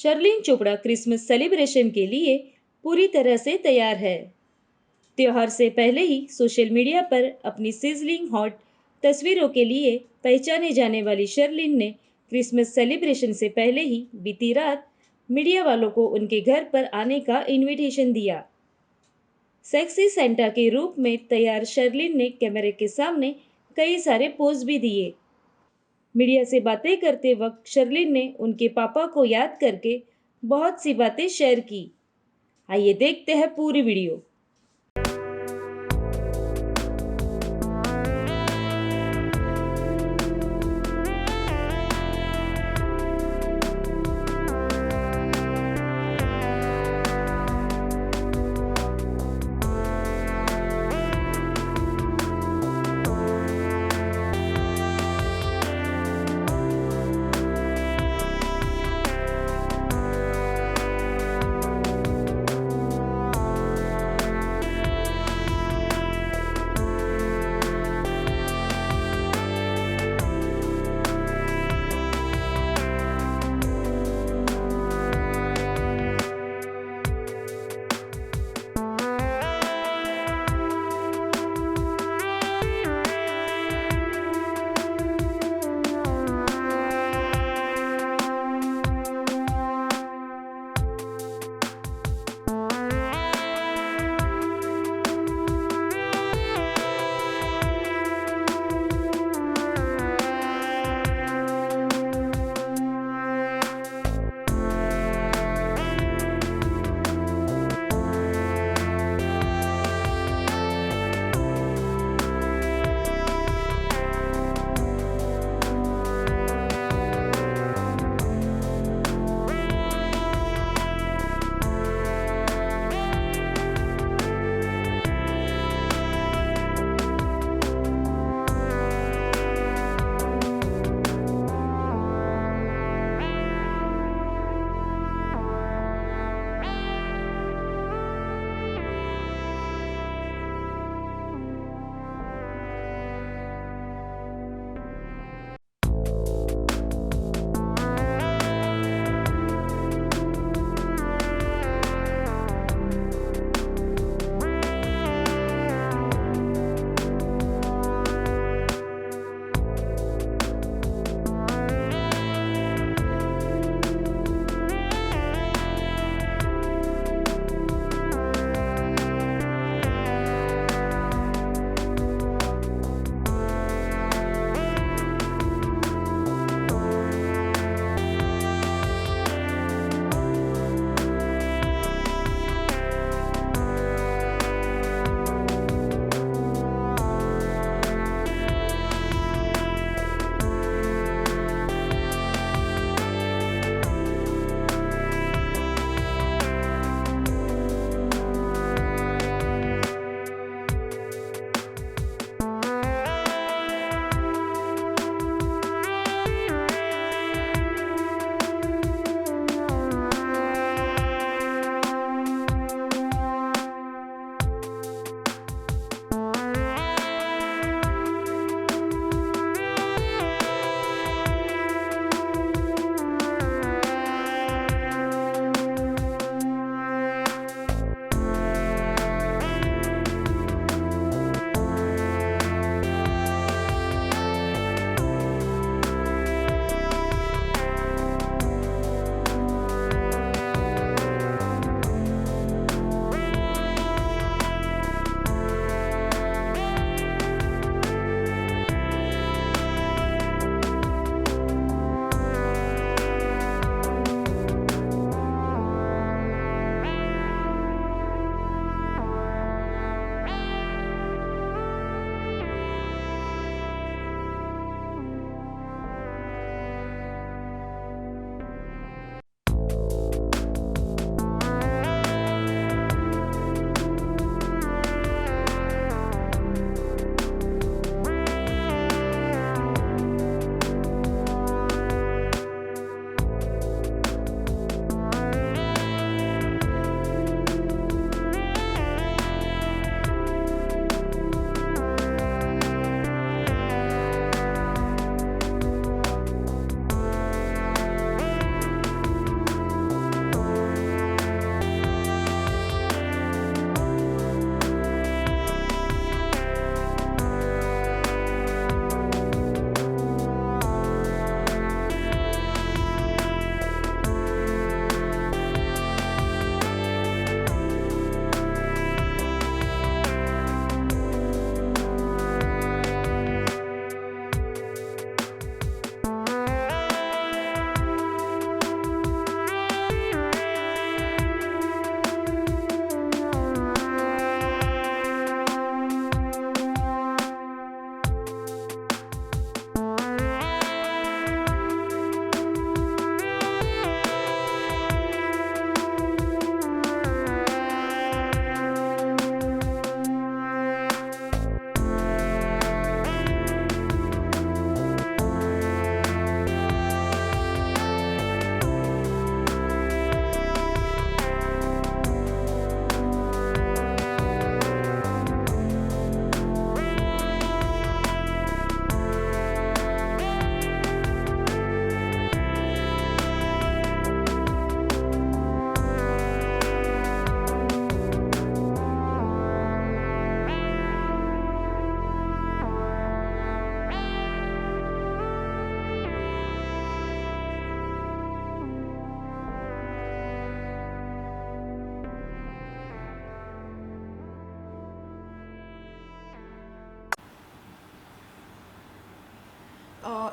Sherlyn Chopra Christmas celebration के लिए पूरी तरह से तैयार है। त्योहार से पहले ही सोशल मीडिया पर अपनी सिजलिंग हॉट तस्वीरों के लिए पहचाने जाने वाली शर्लिन ने क्रिसमस सेलिब्रेशन से पहले ही बीती रात मीडिया वालों को उनके घर पर आने का इनविटेशन दिया। सेक्सी सेंटा के रूप में तैयार शर्लिन ने कैमरे के सामने कई सारे पोज भी दिए। मीडिया से बातें करते वक्त शर्लिन ने उनके पापा को याद करके बहुत सी बातें शेयर की। आइए देखते हैं पूरी वीडियो।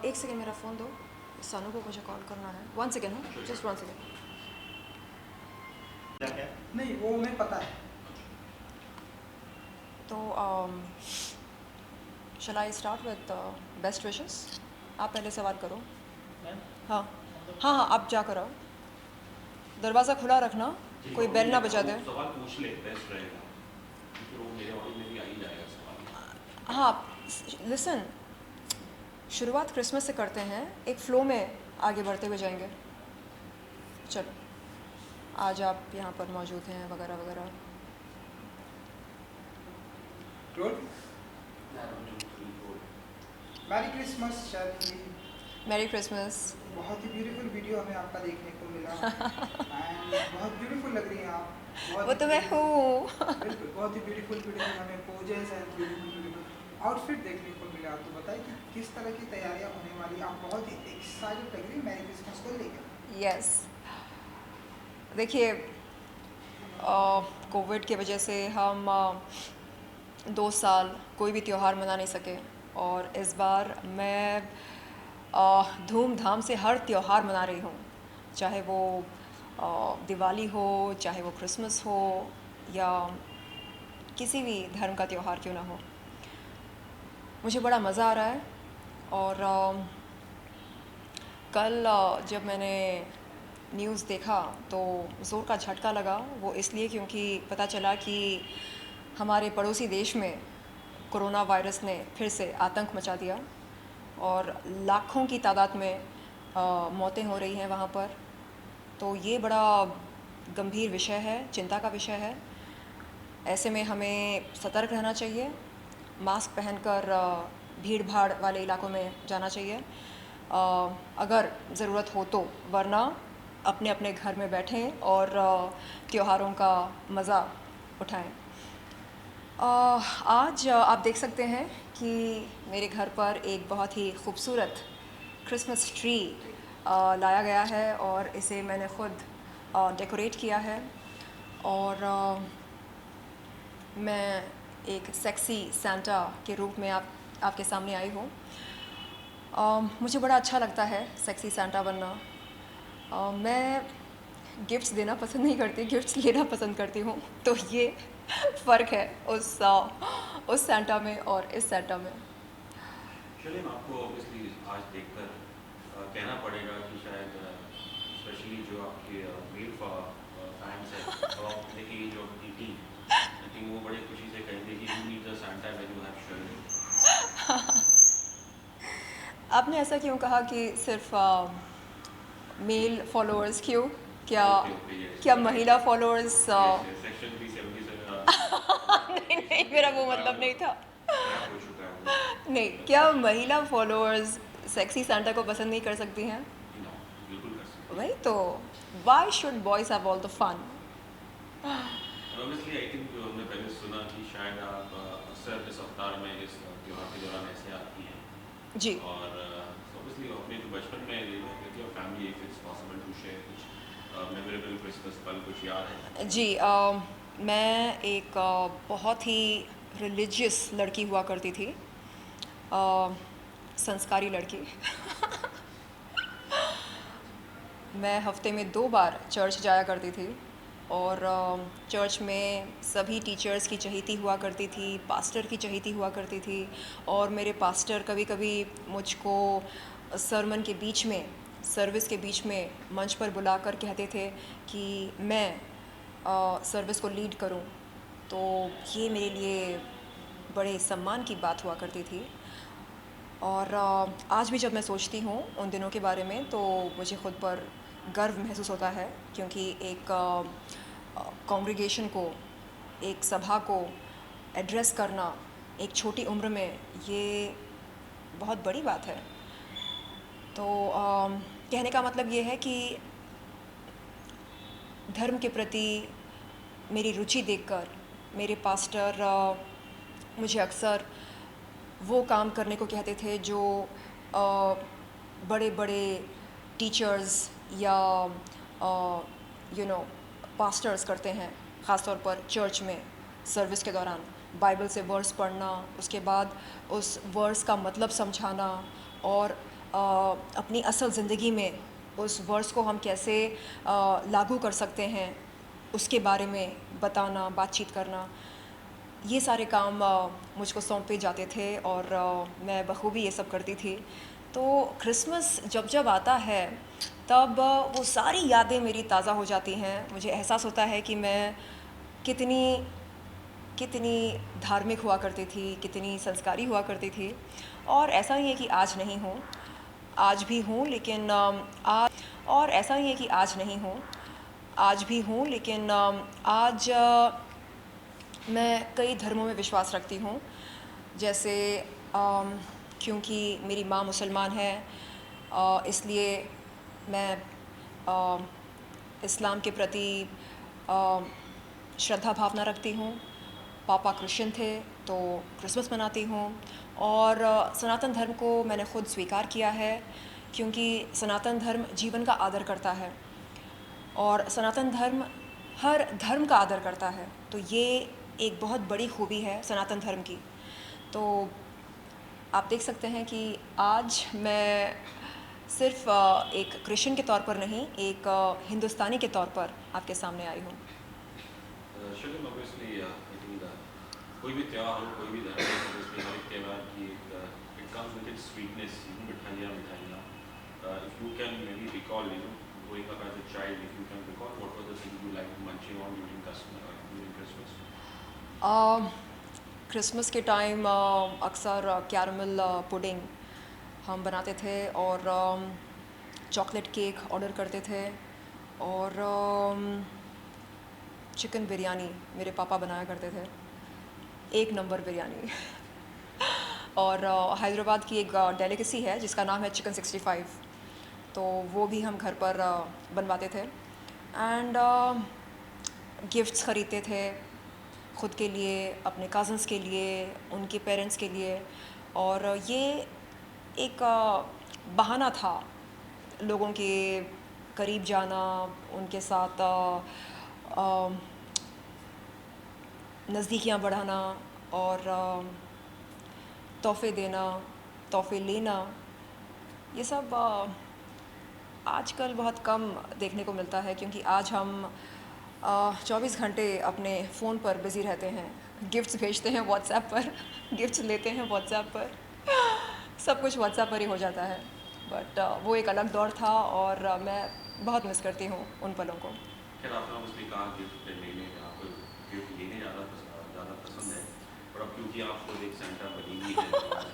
एक सेकेंड मेरा फ़ोन दो, सानू को मुझे कॉल करना है। 1 सेकेंड, हाँ, जस्ट 1 सेकेंड। नहीं वो मैं पता है। तो shall I start with best wishes? आप पहले सवाल करो। हाँ हाँ हाँ, आप जा करो, दरवाज़ा खुला रखना, कोई बेल ना बजा दे। सवाल पूछ ले, बेस्ट रहेगा, क्योंकि वो मेरे ऑडियो में भी आ ही जाएगा सवाल। हाँ लिसन, शुरुआत क्रिसमस से करते हैं, एक फ़्लो में आगे बढ़ते हुए जाएंगे। चलो, आज आप यहाँ पर मौजूद हैं वगैरह वगैरह। रोल मैरी क्रिसमस शादी। Merry Christmas. बहुत ही ब्यूटीफुल वीडियो हमें आपका देखने को मिला एंड बहुत ब्यूटीफुल लग रही हैं आप। वो तो मैं हूँ। बिल्कुल, बहुत ही ब्यूटीफुल हमें पोजेस एंड ब्यूटीफुल आउटफिट देखने को मिला। तो बताइए कि किस तरह की तैयारियां होने वाली, आप बहुत ही एक्साइटेड लग रही है मैरी क्रिसमस को लेकर। यस, देखिए, कोविड की वजह से हम 2 साल कोई भी त्यौहार मना नहीं सके, और इस बार मैं धूमधाम से हर त्यौहार मना रही हूँ, चाहे वो दिवाली हो, चाहे वो क्रिसमस हो, या किसी भी धर्म का त्यौहार क्यों ना हो। मुझे बड़ा मज़ा आ रहा है। और कल जब मैंने न्यूज़ देखा तो ज़ोर का झटका लगा। वो इसलिए क्योंकि पता चला कि हमारे पड़ोसी देश में कोरोना वायरस ने फिर से आतंक मचा दिया, और लाखों की तादाद में मौतें हो रही हैं वहाँ पर। तो ये बड़ा गंभीर विषय है, चिंता का विषय है। ऐसे में हमें सतर्क रहना चाहिए, मास्क पहनकर भीड़ भाड़ वाले इलाकों में जाना चाहिए अगर ज़रूरत हो तो, वरना अपने अपने घर में बैठें और त्योहारों का मज़ा उठाएं। आज आप देख सकते हैं कि मेरे घर पर एक बहुत ही खूबसूरत क्रिसमस ट्री लाया गया है, और इसे मैंने ख़ुद डेकोरेट किया है। और मैं एक सेक्सी सांता के रूप में आपके सामने आई हूँ। मुझे बड़ा अच्छा लगता है सेक्सी सांता बनना। मैं गिफ्ट्स देना पसंद नहीं करती, गिफ्ट्स लेना पसंद करती हूँ। तो ये फ़र्क है उस सांता में और इस सांता में। चलिए, आपको ऑब्वियसली आज देखकर कहना पड़ेगा कि शायद स्पेशली जो आपके मेल फैंस हैं, और आप देखिए जो आपकी टीम, आई थिंक वो बड़े खुशी से कहेंगे कि you need the Santa when you have shirt. आपने ऐसा क्यों कहा कि सिर्फ मेल फॉलोअर्स? क्यों, क्या क्या महिला फॉलोअर्स? सेक्शन 377 नहीं नहीं, मेरा वो मतलब नहीं था। हो चुका है। नहीं, क्या महिला फॉलोअर्स सेक्सी सांता को पसंद नहीं कर सकती हैं? नो, बिल्कुल कर सकते वही तो, why should boys have all the fun? Obviously I think जो हमने पहले सुना कि शायद आप अक्सर इस अवतार में, इस त्योहार के दौरान ऐसे आती हैं। जी। और ऑब्वियसली अपने जो बचपन में with your family, if it's possible to share कुछ मेमोरेबल क्रिसमस पल, कुछ याद है? जी, मैं एक बहुत ही रिलीजियस लड़की हुआ करती थी, संस्कारी लड़की। मैं हफ्ते में 2 बार चर्च जाया करती थी, और चर्च में सभी टीचर्स की चहेती हुआ करती थी, पास्टर की चहेती हुआ करती थी। और मेरे पास्टर कभी कभी मुझको सरमन के बीच में, सर्विस के बीच में मंच पर बुलाकर कहते थे कि मैं सर्विस को लीड करूं। तो ये मेरे लिए बड़े सम्मान की बात हुआ करती थी। और आज भी जब मैं सोचती हूँ उन दिनों के बारे में, तो मुझे ख़ुद पर गर्व महसूस होता है, क्योंकि एक कॉन्ग्रीगेशन को, एक सभा को एड्रेस करना एक छोटी उम्र में, ये बहुत बड़ी बात है। तो कहने का मतलब ये है कि धर्म के प्रति मेरी रुचि देखकर मेरे पास्टर मुझे अक्सर वो काम करने को कहते थे जो बड़े बड़े टीचर्स या पास्टर्स करते हैं, ख़ास तौर पर चर्च में सर्विस के दौरान। बाइबल से वर्स पढ़ना, उसके बाद उस वर्स का मतलब समझाना, और अपनी असल ज़िंदगी में उस वर्ड्स को हम कैसे लागू कर सकते हैं, उसके बारे में बताना, बातचीत करना, ये सारे काम मुझको सौंपे जाते थे और मैं बखूबी ये सब करती थी। तो क्रिसमस जब जब आता है तब वो सारी यादें मेरी ताज़ा हो जाती हैं। मुझे एहसास होता है कि मैं कितनी कितनी धार्मिक हुआ करती थी, कितनी संस्कारी हुआ करती थी। और ऐसा नहीं है कि आज नहीं हूँ, आज भी हूँ, लेकिन आज और ऐसा नहीं है कि आज नहीं हूँ, आज भी हूँ, लेकिन आज मैं कई धर्मों में विश्वास रखती हूँ। जैसे क्योंकि मेरी माँ मुसलमान है, इसलिए मैं इस्लाम के प्रति श्रद्धा भावना रखती हूँ। पापा क्रिश्चियन थे तो क्रिसमस मनाती हूँ। और सनातन धर्म को मैंने ख़ुद स्वीकार किया है, क्योंकि सनातन धर्म जीवन का आदर करता है और सनातन धर्म हर धर्म का आदर करता है। तो ये एक बहुत बड़ी खूबी है सनातन धर्म की। तो आप देख सकते हैं कि आज मैं सिर्फ एक क्रिश्चियन के तौर पर नहीं, एक हिंदुस्तानी के तौर पर आपके सामने आई हूँ। शर्लिन, ऑब्वियसली आई थिंक कोई भी त्यौहार हो, कोई भी धर्म हो, obviously हर एक त्यौहार की एक it comes with its sweetness, मिठाइयाँ मिठाइयाँ। If you can maybe recall, growing up as a child, if you can recall, what were the things you liked munching on during Christmas? Christmas के time अक्सर caramel pudding हम बनाते थे और chocolate cake order करते थे और chicken biryani मेरे पापा बनाया करते थे, एक नंबर बिरयानी। और हैदराबाद की एक डेलिकेसी है जिसका नाम है चिकन 65, तो वो भी हम घर पर बनवाते थे। एंड गिफ्ट्स ख़रीदते थे ख़ुद के लिए, अपने कज़न्स के लिए, उनके पेरेंट्स के लिए। और ये एक बहाना था लोगों के करीब जाना, उनके साथ नज़दीकियाँ बढ़ाना और तोहफ़े देना, तोहफ़े लेना। ये सब आजकल बहुत कम देखने को मिलता है, क्योंकि आज हम 24 घंटे अपने फ़ोन पर बिज़ी रहते हैं। गिफ्ट्स भेजते हैं व्हाट्सएप पर, गिफ्ट्स लेते हैं व्हाट्सएप पर, सब कुछ व्हाट्सएप पर ही हो जाता है। बट वो एक अलग दौर था और मैं बहुत मिस करती हूँ उन पलों को। खैर, आपने obviously कहा गिफ्ट लेने, आपको गिफ्ट लेने ज़्यादा पसंद है, और अब क्योंकि आप खुद एक सेंटा बनी हुई है, और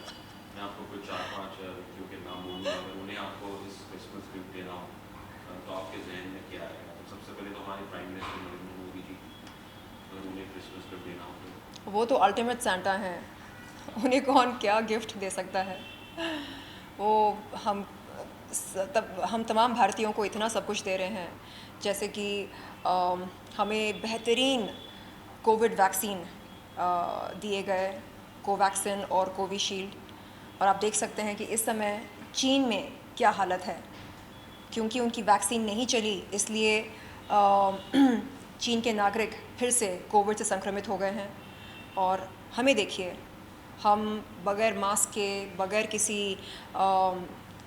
मैं आपको कुछ 4-5 व्यक्तियों के नाम बोलूँगा, अगर उन्हें आपको इस क्रिसमस गिफ्ट देना हो तो आपके जहन में क्या आएगा? तो सबसे पहले तो हमारे प्राइम मिनिस्टर नरेंद्र मोदी जी, अगर उन्हें क्रिसमस गिफ्ट देना हो तो वो तो अल्टीमेट सेंटा हैं, उन्हें कौन क्या गिफ्ट दे सकता है। वो हम तमाम भारतीयों को इतना सब कुछ दे रहे हैं, जैसे कि हमें बेहतरीन कोविड वैक्सीन दिए गए, कोवैक्सिन और कोविशील्ड। और आप देख सकते हैं कि इस समय चीन में क्या हालत है, क्योंकि उनकी वैक्सीन नहीं चली, इसलिए चीन के नागरिक फिर से कोविड से संक्रमित हो गए हैं। और हमें देखिए, हम बग़ैर मास्क के, बग़ैर किसी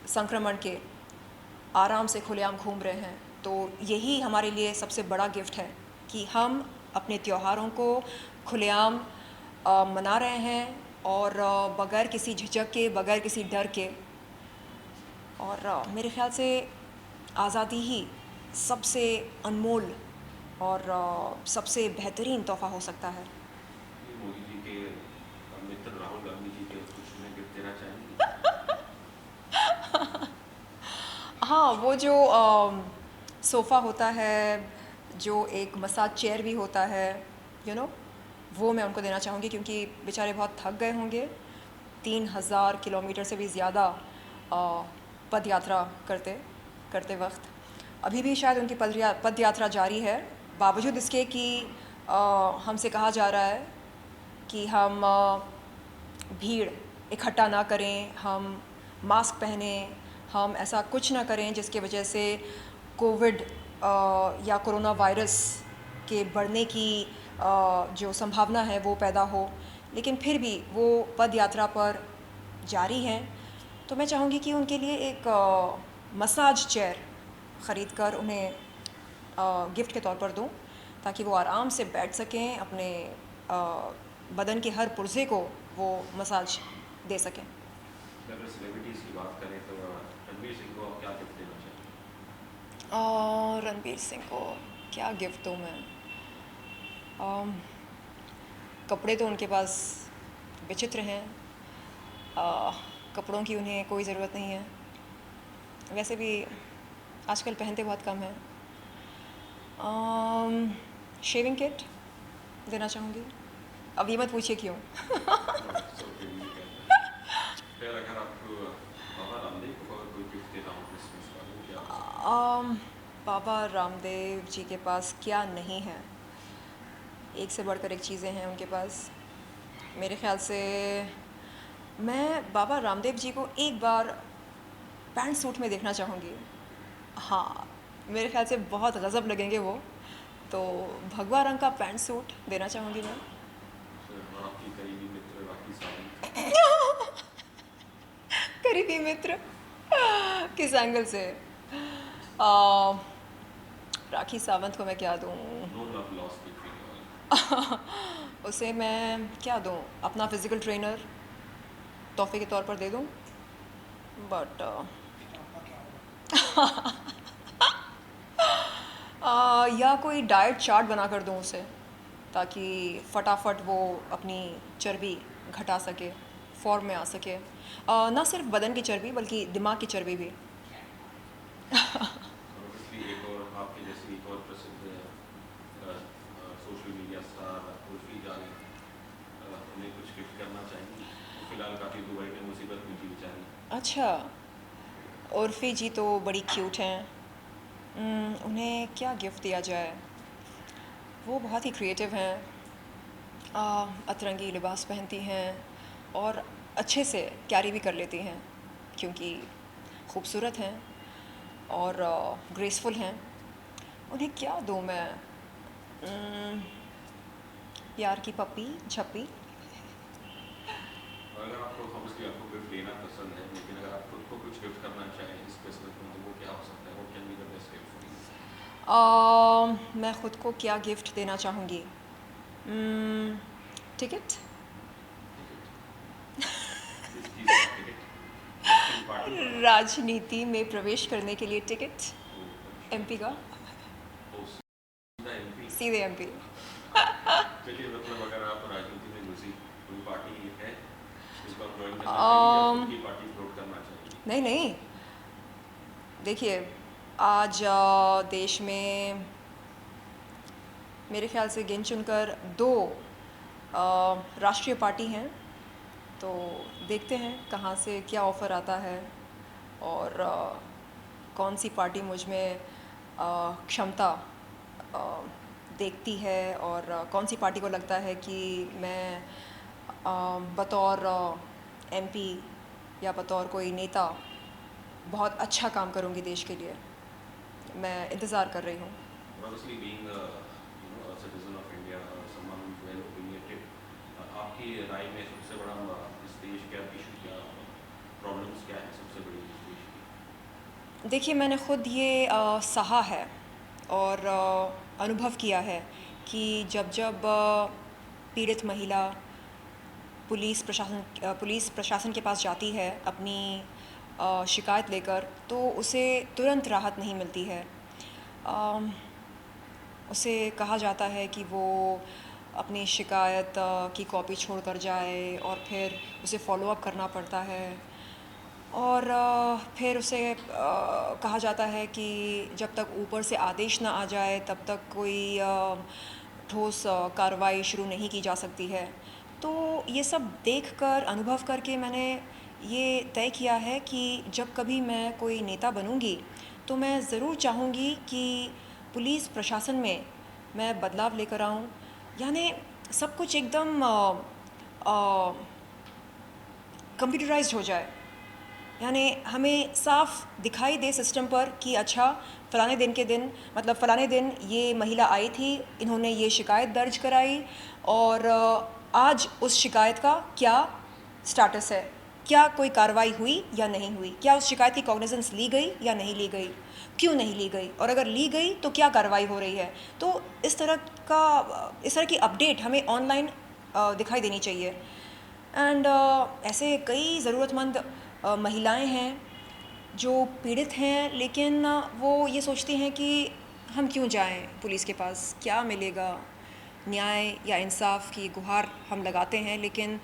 संक्रमण के आराम से खुलेआम घूम रहे हैं। तो यही हमारे लिए सबसे बड़ा गिफ्ट है कि हम अपने त्योहारों को खुलेआम मना रहे हैं और बग़ैर किसी झिझक के, बग़ैर किसी डर के। और मेरे ख़्याल से आज़ादी ही सबसे अनमोल और सबसे बेहतरीन तोहफ़ा हो सकता है। मोदी जी के मित्र राहुल गांधी जी के कुछ उन्हें गिफ्ट देना चाहेंगे? हाँ, वो जो सोफ़ा होता है, जो एक मसाज चेयर भी होता है, वो मैं उनको देना चाहूँगी, क्योंकि बेचारे बहुत थक गए होंगे 3000 किलोमीटर से भी ज़्यादा पद यात्रा करते वक्त। अभी भी शायद उनकी पद यात्रा जारी है, बावजूद इसके कि हमसे कहा जा रहा है कि हम भीड़ इकट्ठा ना करें, हम मास्क पहनें, हम ऐसा कुछ ना करें जिसकी वजह से कोविड या कोरोना वायरस के बढ़ने की जो संभावना है वो पैदा हो। लेकिन फिर भी वो पद यात्रा पर जारी हैं। तो मैं चाहूँगी कि उनके लिए एक मसाज चेयर ख़रीद कर उन्हें गिफ्ट के तौर पर दूँ, ताकि वो आराम से बैठ सकें, अपने बदन के हर पुर्जे को वो मसाज दे सकें। अगर सेलिब्रिटीज़ की बात करें तो रणवीर सिंह को आप क्या गिफ्ट देना चाहेंगे? और रणवीर सिंह को क्या गिफ्ट दूँ मैं? अम, कपड़े तो उनके पास विचित्र हैं, कपड़ों की उन्हें कोई ज़रूरत नहीं है, वैसे भी आजकल पहनते बहुत कम हैं। शेविंग किट देना चाहूँगी। अब ये मत पूछिए क्यों। फिर अगर आपको बाबा रामदेव को अगर कोई गिफ्ट देना हो क्रिसमस का, वो क्या हो सकता बाबा रामदेव जी के पास क्या नहीं है? एक से बढ़कर एक चीज़ें हैं उनके पास। मेरे ख़्याल से मैं बाबा रामदेव जी को एक बार पैंट सूट में देखना चाहूँगी। हाँ, मेरे ख़्याल से बहुत गज़ब लगेंगे वो। तो भगवा रंग का पैंट सूट देना चाहूँगी मैं। है? और आपकी करीबी मित्र राखी सावंत? करीबी मित्र किस एंगल से? आ, राखी सावंत को मैं क्या दूँ? No love lost between you all. उसे मैं क्या दूँ? अपना फिज़िकल ट्रेनर तोहफे के तौर पर दे दूँ, बट या कोई डाइट चार्ट बना कर दूँ उसे, ताकि फटाफट वो अपनी चर्बी घटा सके, फॉर्म में आ सके। ना सिर्फ बदन की चर्बी बल्कि दिमाग की चर्बी भी। ऑब्वियसली एक और आपके जैसे एक और प्रसिद्ध सोशल मीडिया स्टार उर्फी जानी, उन्हें कुछ गिफ्ट करना चाहेंगी? वो फिलहाल काफ़ी दुबई में मुसीबत में थी बेचारी। अच्छा, उर्फ़ी जी तो बड़ी क्यूट हैं। उन्हें क्या गिफ्ट दिया जाए? वो बहुत ही क्रिएटिव हैं, अतरंगी लिबास पहनती हैं और अच्छे से कैरी भी कर लेती हैं, क्योंकि खूबसूरत हैं और ग्रेसफुल हैं। उन्हें क्या दूँ मैं? प्यार की पप्पी झप्पी। अगर आपको ऑब्वियसली आपको गिफ्ट देना पसंद है, लेकिन अगर आप खुद को कुछ गिफ्ट करना चाहें इस क्रिसमस में, तो वो क्या हो सकता है? वो can be the best gift for you? मैं ख़ुद को क्या गिफ्ट देना चाहूँगी? टिकट। किस चीज़ का टिकट? इलेक्शन पार्टी का? राजनीति में प्रवेश करने के लिए टिकट, एमपी का, ओ, सीधा एमपी? सीधे एमपी। चलिए, मतलब अगर आप राजनीति में घुसी, कोई पार्टी है जिसको आप ज्वाइन करना चाहेंगे या खुद की पार्टी फ्लोट करना चाहेंगे? नहीं नहीं, देखिए, आज देश में मेरे ख़्याल से गिन चुनकर 2 राष्ट्रीय पार्टी हैं, तो देखते हैं कहाँ से क्या ऑफ़र आता है और कौन सी पार्टी मुझ में क्षमता देखती है, और कौन सी पार्टी को लगता है कि मैं बतौर एमपी या बतौर कोई नेता बहुत अच्छा काम करूँगी देश के लिए। मैं इंतज़ार कर रही हूँ। Obviously being a citizen of India or someone who's well opinionated, आपकी राय में सबसे बड़ा इस देश का इशू क्या, प्रॉब्लम्स क्या है सबसे बड़ी इस देश की? देखिए, मैंने ख़ुद ये सहा है और अनुभव किया है कि जब पीड़ित महिला पुलिस प्रशासन के पास जाती है अपनी शिकायत लेकर, तो उसे तुरंत राहत नहीं मिलती है। उसे कहा जाता है कि वो अपनी शिकायत की कॉपी छोड़ कर जाए और फिर उसे फॉलो अप करना पड़ता है, और फिर उसे कहा जाता है कि जब तक ऊपर से आदेश ना आ जाए तब तक कोई ठोस कार्रवाई शुरू नहीं की जा सकती है। तो ये सब देखकर, अनुभव करके मैंने ये तय किया है कि जब कभी मैं कोई नेता बनूंगी तो मैं ज़रूर चाहूँगी कि पुलिस प्रशासन में मैं बदलाव लेकर आऊँ, यानी सब कुछ एकदम कंप्यूटराइज्ड हो जाए, यानी हमें साफ दिखाई दे सिस्टम पर कि अच्छा, फ़लाने दिन के दिन, मतलब फ़लाने दिन ये महिला आई थी, इन्होंने ये शिकायत दर्ज कराई और आज उस शिकायत का क्या स्टेटस है। क्या कोई कार्रवाई हुई या नहीं हुई, क्या उस शिकायत की कॉग्निजेंस ली गई या नहीं ली गई, क्यों नहीं ली गई, और अगर ली गई तो क्या कार्रवाई हो रही है। तो इस तरह की अपडेट हमें ऑनलाइन दिखाई देनी चाहिए। एंड ऐसे कई ज़रूरतमंद महिलाएं हैं जो पीड़ित हैं, लेकिन वो ये सोचती हैं कि हम क्यों जाएं पुलिस के पास, क्या मिलेगा, न्याय या इंसाफ की गुहार हम लगाते हैं, लेकिन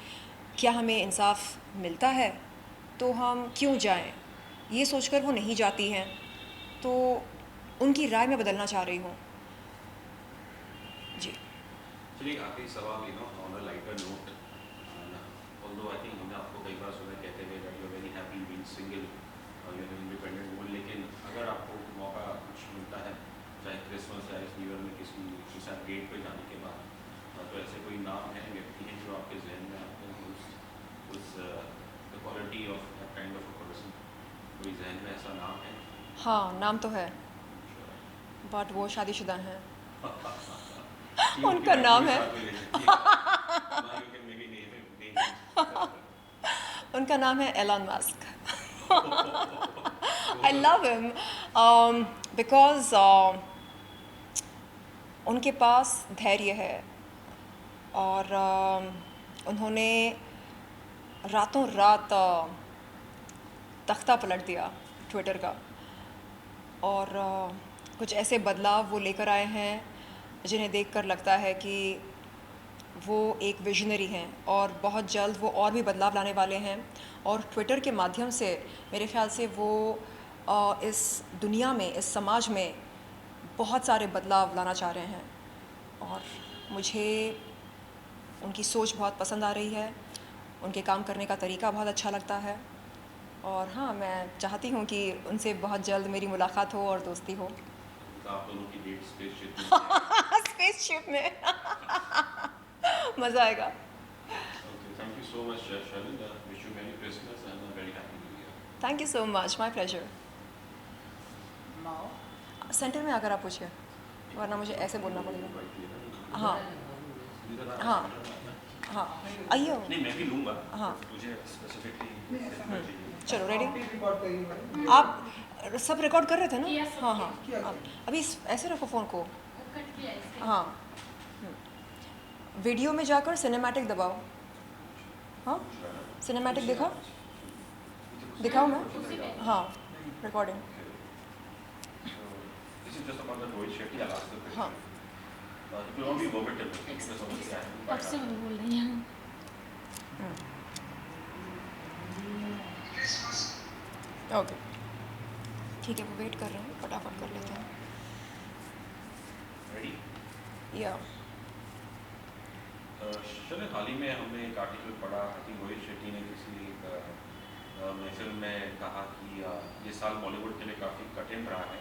क्या हमें इंसाफ मिलता है, तो हम क्यों जाएं, ये सोचकर वो नहीं जाती हैं। तो उनकी राय मैं बदलना चाह रही हूँ जी। चलिए आखिरी सवाल on a lighter note, although I think हमने आपको कई बार सुना कहते हुए that you are very happy being single और यू आर इंडिपेंडेंट वुमन, लेकिन अगर आपको मौका कुछ मिलता है चाहे क्रिसमस या इस न्यू ईयर में किसी के साथ डेट पे जाने के बाद, तो ऐसे कोई नाम है, व्यक्ति हैं जो आपके जहन में आते हैं, उस the quality of that kind of a person, कोई जहन में ऐसा नाम है? हाँ, नाम तो है, बट वो शादीशुदा हैं। उनका नाम है उनका नाम है Elon Musk. I love him because उनके पास धैर्य है और उन्होंने रातों रात तख्ता पलट दिया ट्विटर का, और कुछ ऐसे बदलाव वो लेकर आए हैं जिन्हें देखकर लगता है कि वो एक विजनरी हैं और बहुत जल्द वो और भी बदलाव लाने वाले हैं। और ट्विटर के माध्यम से मेरे ख़्याल से वो इस दुनिया में, इस समाज में बहुत सारे बदलाव लाना चाह रहे हैं, और मुझे उनकी सोच बहुत पसंद आ रही है, उनके काम करने का तरीका बहुत अच्छा लगता है, और हाँ, मैं चाहती हूँ कि उनसे बहुत जल्द मेरी मुलाकात हो और दोस्ती हो। तो आप दोनों की डेट स्पेसशिप में स्पेसशिप में मज़ा आएगा। Okay, thank you so much, Shalin. Wish you Merry Christmas and a very Happy New Year. Thank you so much, my pleasure. Now centre में आकर आप पूछिए, वरना मुझे ऐसे बोलना पड़ेगा। हाँ हाँ हाँ, आइए। नहीं, मैं भी लूँगा। हाँ। मुझे स्पेसिफिकली चलो, रेडी? रिकॉर्ड करिए मैडम। आप सब रिकॉर्ड कर रहे थे ना? Yes, हाँ हाँ। किया आप अभी ऐसे रखो फ़ोन को। कट किया इसके। हाँ, वीडियो में जाकर सिनेमैटिक दबाओ। हाँ, सिनेमैटिक दिखाओ मैं? हाँ, recording. This is just about the Rohit Shetty. I'll ask the question. हाँ। It will not be verbatim, because obviously I haven't कब से quite मैं बोल रही हूँ? ओके, ठीक है, वो वेट कर रहे हैं, फटाफट कर लेते हैं। ready. या चलिए, हाल ही में हमने एक आर्टिकल पढ़ा कि रोहित शेट्टी ने किसी एक महफिल में कहा कि ये साल बॉलीवुड के लिए काफ़ी कठिन रहा है,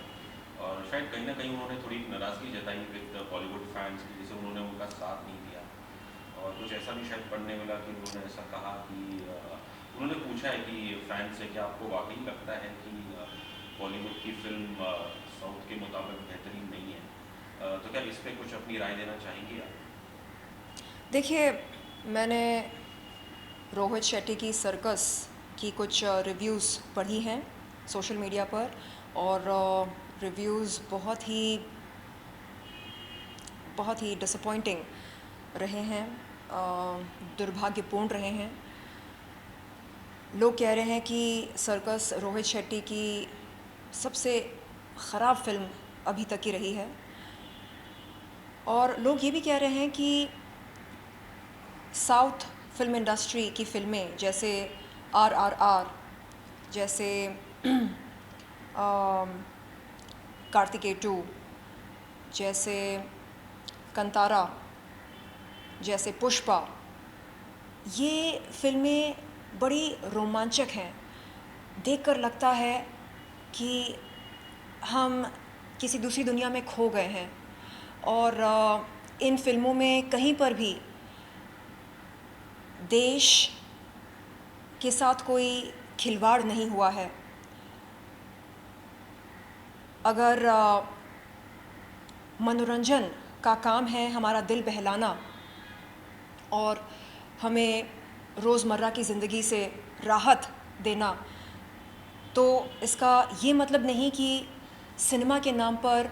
और शायद कहीं ना कहीं उन्होंने थोड़ी नाराज़गी जताई विद बॉलीवुड फैंस की, जैसे उन्होंने उनका साथ नहीं दिया, और कुछ ऐसा भी शायद पढ़ने मिला कि उन्होंने ऐसा कहा कि उन्होंने पूछा है कि फैंस से क्या आपको वाकई लगता है कि बॉलीवुड की फिल्म साउथ के मुताबिक बेहतरीन नहीं है, तो क्या इस पर कुछ अपनी राय देना चाहेंगे आप? देखिए, मैंने रोहित शेट्टी की सर्कस की कुछ रिव्यूज़ पढ़ी हैं सोशल मीडिया पर, और रिव्यूज़ बहुत ही डिसअपॉइंटिंग रहे हैं, दुर्भाग्यपूर्ण रहे हैं। लोग कह रहे हैं कि सर्कस रोहित शेट्टी की सबसे ख़राब फिल्म अभी तक की रही है, और लोग ये भी कह रहे हैं कि साउथ फिल्म इंडस्ट्री की फ़िल्में जैसे RRR, जैसे कार्तिकेय 2, जैसे कंतारा, जैसे पुष्पा, ये फ़िल्में बड़ी रोमांचक हैं। देखकर लगता है कि हम किसी दूसरी दुनिया में खो गए हैं, और इन फिल्मों में कहीं पर भी देश के साथ कोई खिलवाड़ नहीं हुआ है। अगर मनोरंजन का काम है हमारा दिल बहलाना और हमें रोज़मर्रा की ज़िंदगी से राहत देना, तो इसका ये मतलब नहीं कि सिनेमा के नाम पर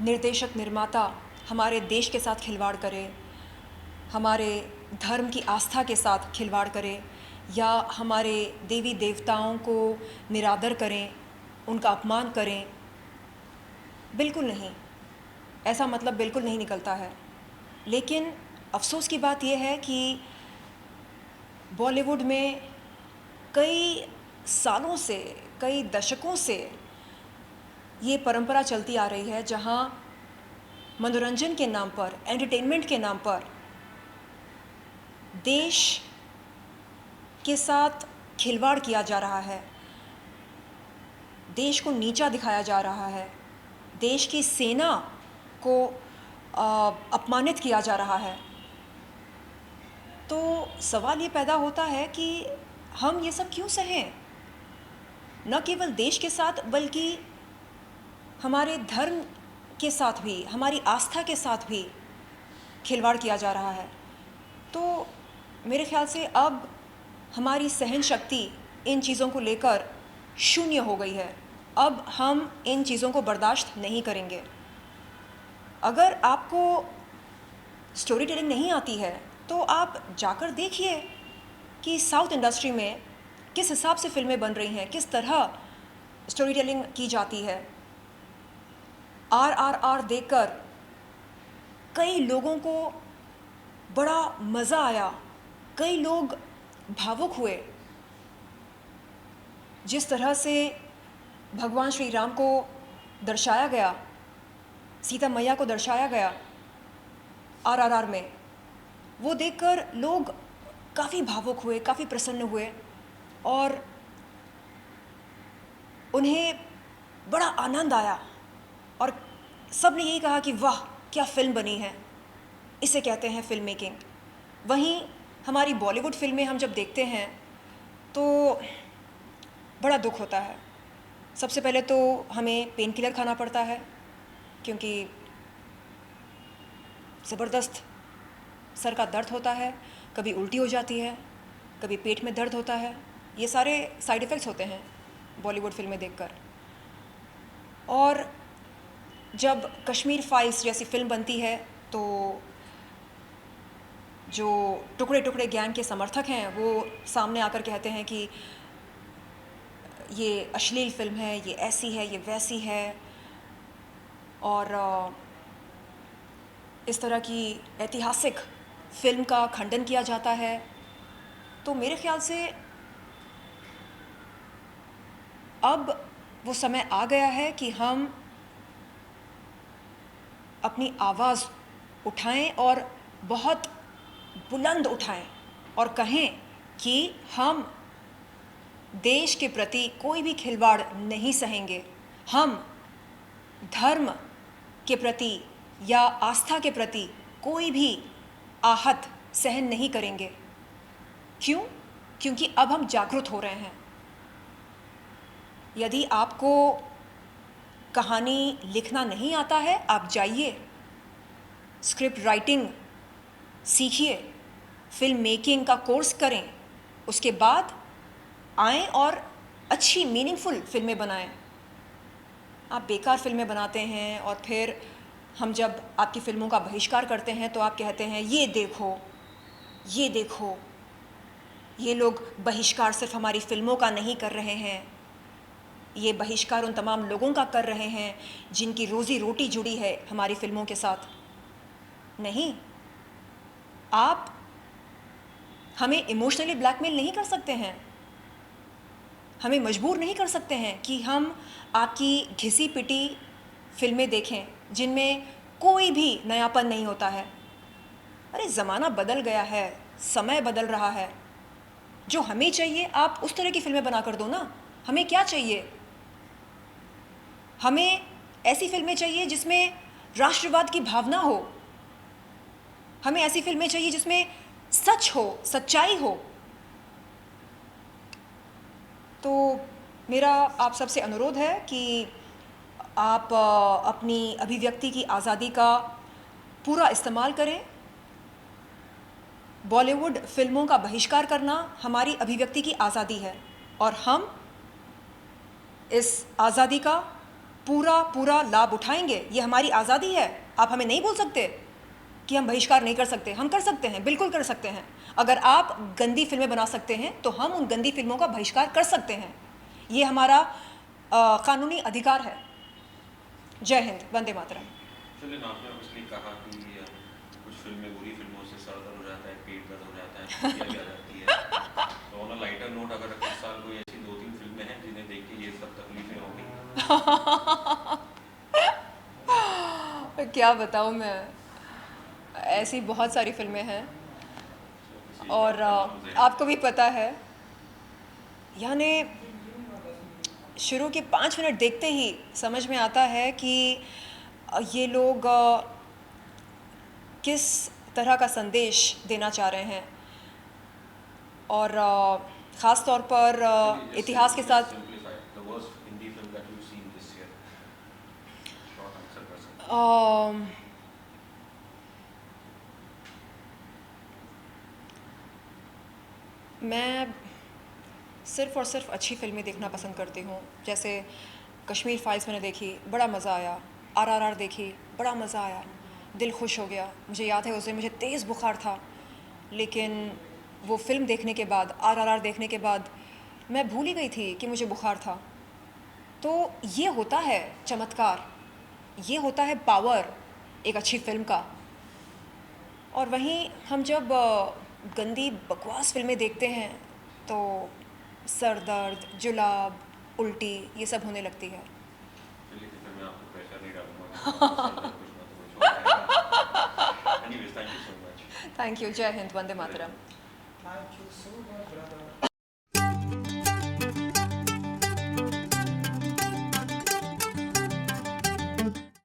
निर्देशक निर्माता हमारे देश के साथ खिलवाड़ करे, हमारे धर्म की आस्था के साथ खिलवाड़ करें, या हमारे देवी देवताओं को निरादर करें, उनका अपमान करें। बिल्कुल नहीं, ऐसा मतलब बिल्कुल नहीं निकलता है। लेकिन अफ़सोस की बात यह है कि बॉलीवुड में कई सालों से, कई दशकों से ये परंपरा चलती आ रही है जहाँ मनोरंजन के नाम पर, एंटरटेनमेंट के नाम पर देश के साथ खिलवाड़ किया जा रहा है, देश को नीचा दिखाया जा रहा है, देश की सेना को अपमानित किया जा रहा है। तो सवाल ये पैदा होता है कि हम ये सब क्यों सहें? न केवल देश के साथ बल्कि हमारे धर्म के साथ भी, हमारी आस्था के साथ भी खिलवाड़ किया जा रहा है। तो मेरे ख्याल से अब हमारी सहन शक्ति इन चीज़ों को लेकर शून्य हो गई है। अब हम इन चीज़ों को बर्दाश्त नहीं करेंगे। अगर आपको स्टोरी टेलिंग नहीं आती है तो आप जाकर देखिए कि साउथ इंडस्ट्री में किस हिसाब से फिल्में बन रही हैं, किस तरह स्टोरी टेलिंग की जाती है। RRR देखकर कई लोगों को बड़ा मज़ा आया, कई लोग भावुक हुए। जिस तरह से भगवान श्री राम को दर्शाया गया, सीता मैया को दर्शाया गया RRR में, वो देखकर लोग काफ़ी भावुक हुए, काफ़ी प्रसन्न हुए और उन्हें बड़ा आनंद आया और सब ने यही कहा कि वाह क्या फ़िल्म बनी है, इसे कहते हैं फिल्म मेकिंग। वहीं हमारी बॉलीवुड फिल्में हम जब देखते हैं तो बड़ा दुख होता है। सबसे पहले तो हमें पेन किलर खाना पड़ता है क्योंकि ज़बरदस्त सर का दर्द होता है, कभी उल्टी हो जाती है, कभी पेट में दर्द होता है। ये सारे साइड इफ़ेक्ट्स होते हैं बॉलीवुड फिल्में देखकर। और जब कश्मीर फाइल्स जैसी फ़िल्म बनती है तो जो टुकड़े टुकड़े ज्ञान के समर्थक हैं वो सामने आकर कहते हैं कि ये अश्लील फ़िल्म है, ये ऐसी है, ये वैसी है, और इस तरह की ऐतिहासिक फ़िल्म का खंडन किया जाता है। तो मेरे ख़्याल से अब वो समय आ गया है कि हम अपनी आवाज़ उठाएं और बहुत बुलंद उठाएं और कहें कि हम देश के प्रति कोई भी खिलवाड़ नहीं सहेंगे, हम धर्म के प्रति या आस्था के प्रति कोई भी आहत सहन नहीं करेंगे। क्यों? क्योंकि अब हम जागरूक हो रहे हैं। यदि आपको कहानी लिखना नहीं आता है, आप जाइए, स्क्रिप्ट राइटिंग सीखिए, फिल्म मेकिंग का कोर्स करें, उसके बाद आएँ और अच्छी मीनिंगफुल फिल्में बनाएं। आप बेकार फिल्में बनाते हैं और फिर हम जब आपकी फ़िल्मों का बहिष्कार करते हैं तो आप कहते हैं ये देखो, ये देखो, ये लोग बहिष्कार सिर्फ हमारी फ़िल्मों का नहीं कर रहे हैं, ये बहिष्कार उन तमाम लोगों का कर रहे हैं जिनकी रोज़ी रोटी जुड़ी है हमारी फ़िल्मों के साथ। नहीं, आप हमें इमोशनली ब्लैकमेल नहीं कर सकते हैं, हमें मजबूर नहीं कर सकते हैं कि हम आपकी घिसी पिटी फिल्में देखें जिनमें कोई भी नयापन नहीं होता है। अरे ज़माना बदल गया है, समय बदल रहा है। जो हमें चाहिए आप उस तरह की फिल्में बना कर दो ना। हमें क्या चाहिए? हमें ऐसी फिल्में चाहिए जिसमें राष्ट्रवाद की भावना हो, हमें ऐसी फिल्में चाहिए जिसमें सच हो, सच्चाई हो। तो मेरा आप सबसे अनुरोध है कि आप अपनी अभिव्यक्ति की आज़ादी का पूरा इस्तेमाल करें, बॉलीवुड फिल्मों का बहिष्कार करना हमारी अभिव्यक्ति की आज़ादी है और हम इस आज़ादी का पूरा पूरा लाभ उठाएंगे। ये हमारी आज़ादी है। आप हमें नहीं बोल सकते कि हम बहिष्कार नहीं कर सकते। हम कर सकते हैं, बिल्कुल कर सकते हैं। अगर आप गंदी फिल्में बना सकते हैं तो हम उन गंदी फिल्मों का बहिष्कार कर सकते हैं। ये हमारा कानूनी अधिकार है। जय हिंद, वंदे मातरम। चलिए, आपने ऑब्वियसली कहा कि कुछ फिल्में बुरी फिल्मों से सर दर्द हो जाता है, पेट दर्द हो जाता है, छुट्टियाँ भी आ जाती है। तो ऑन अ लाइटर नोट, अगर इस साल कोई ऐसी 2-3 फिल्में हैं जिन्हें देख के ये सब तकलीफें होंगी? क्या बताऊँ मैं, ऐसी बहुत सारी फिल्में हैं और आपको भी पता है, यानी शुरू के 5 मिनट देखते ही समझ में आता है कि ये लोग किस तरह का संदेश देना चाह रहे हैं और ख़ास तौर पर इतिहास के साथ। मैं सिर्फ़ और सिर्फ अच्छी फ़िल्में देखना पसंद करती हूँ। जैसे कश्मीर फाइल्स मैंने देखी, बड़ा मज़ा आया। RRR देखी, बड़ा मज़ा आया, दिल खुश हो गया। मुझे याद है उस दिन मुझे तेज़ बुखार था, लेकिन वो फ़िल्म देखने के बाद, RRR देखने के बाद मैं भूल ही गई थी कि मुझे बुखार था। तो ये होता है चमत्कार, ये होता है पावर एक अच्छी फ़िल्म का। और वहीं हम जब गंदी बकवास फिल्में देखते हैं तो सर दर्द, जुलाब, उल्टी ये सब होने लगती है। चलिए, फिर मैं आपको प्रेशर नहीं डालूंगा। Anyways, thank you so much. Thank you. जय Hind, Vande Mataram. Thank you so much, brother.